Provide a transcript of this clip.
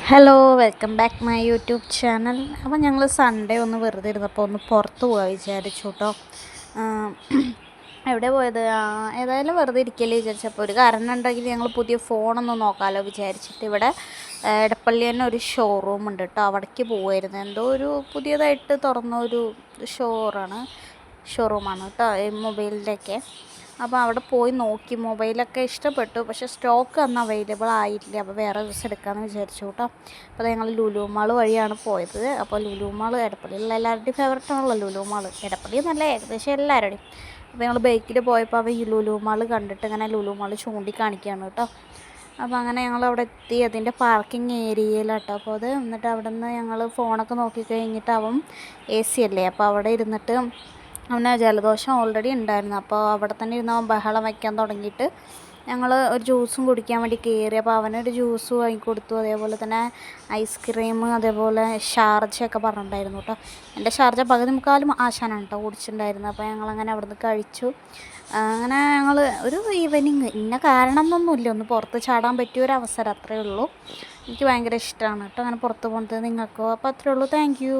Hello welcome back my YouTube channel. അപ്പോൾ ഞങ്ങൾ Sunday ഒന്ന് വെറുതെ ഇരുന്നപ്പോൾ ഒന്ന് പുറത്ത് പോകാൻ വിചാരിച്ചു കേട്ടോ. എവിടെ പോയത്? ഏതായാലും വെറുതെ ഇരിക്കല്ലേ വിചാരിച്ചപ്പോൾ ഒരു കാരണം ഉണ്ടെങ്കിൽ ഞങ്ങൾ പുതിയ ഫോണൊന്ന് നോക്കാമല്ലോ വിചാരിച്ചിട്ട് ഇവിടെ എടപ്പള്ളി തന്നെ ഒരു ഷോറൂം ഉണ്ട് കേട്ടോ. അവിടേക്ക് പോവായിരുന്നു. എന്തോ ഒരു പുതിയതായിട്ട് തുറന്ന ഒരു ഷോറൂമാണ് കേട്ടോ, ഈ മൊബൈലിൻ്റെയൊക്കെ. അപ്പോൾ അവിടെ പോയി നോക്കി, മൊബൈലൊക്കെ ഇഷ്ടപ്പെട്ടു. പക്ഷേ സ്റ്റോക്ക് അന്ന് അവൈലബിൾ ആയില്ല. അപ്പോൾ വേറെ ദിവസം എടുക്കാമെന്ന് വിചാരിച്ചു കേട്ടോ. അപ്പോൾ ഞങ്ങൾ ലുലു മാൾ വഴിയാണ് പോയത്. അപ്പോൾ ലുലു മാൾ എടപ്പള്ളിയിലുള്ള എല്ലാവരുടെയും ഫേവററ്റ് ആണല്ലോ ലുലു മാൾ. എടപ്പള്ളി എന്നല്ല, ഏകദേശം എല്ലാവരുടെയും. അപ്പോൾ ഞങ്ങൾ ബൈക്കിൽ പോയപ്പോൾ അവ ഈ ലുലു മാൾ കണ്ടിട്ട് ഇങ്ങനെ ലുലു മാൾ ചൂണ്ടിക്കാണിക്കുകയാണ് കേട്ടോ. അപ്പോൾ അങ്ങനെ ഞങ്ങൾ അവിടെ എത്തി. അതിൻ്റെ പാർക്കിംഗ് ഏരിയയിലാട്ടോ. അപ്പോൾ അത് എന്നിട്ട് അവിടെ നിന്ന് ഞങ്ങൾ ഫോണൊക്കെ നോക്കി കഴിഞ്ഞിട്ട് അവൻ AC അല്ലേ, അപ്പോൾ അവിടെ ഇരുന്നിട്ട് അവന് ജലദോഷം ഓൾറെഡി ഉണ്ടായിരുന്നു. അപ്പോൾ അവിടെ തന്നെ ഇരുന്ന് അവൻ ബഹളം വയ്ക്കാൻ തുടങ്ങിയിട്ട് ഞങ്ങൾ ഒരു ജ്യൂസും കുടിക്കാൻ വേണ്ടി കയറി. അപ്പോൾ അവനൊരു ജ്യൂസ് വാങ്ങിക്കൊടുത്തു. അതേപോലെ തന്നെ ഐസ്ക്രീം, അതേപോലെ ഷാർജയൊക്കെ പറഞ്ഞിട്ടുണ്ടായിരുന്നു കേട്ടോ. എൻ്റെ ഷാർജ പകുതി മുക്കാലും ആശാനാണ് കേട്ടോ കുടിച്ചിട്ടുണ്ടായിരുന്നത്. അപ്പോൾ ഞങ്ങളങ്ങനെ അവിടെ നിന്ന് കഴിച്ചു. അങ്ങനെ ഞങ്ങൾ ഒരു ഈവനിങ്, ഇന്ന കാരണം എന്നൊന്നുമില്ല, ഒന്ന് പുറത്ത് ചാടാൻ പറ്റിയൊരു അവസരം, അത്രയേ ഉള്ളൂ. എനിക്ക് ഭയങ്കര ഇഷ്ടമാണ് കേട്ടോ അങ്ങനെ പുറത്ത് പോകുന്നത്. നിങ്ങൾക്കോ? അപ്പോൾ അത്രയേ ഉള്ളൂ. Thank you.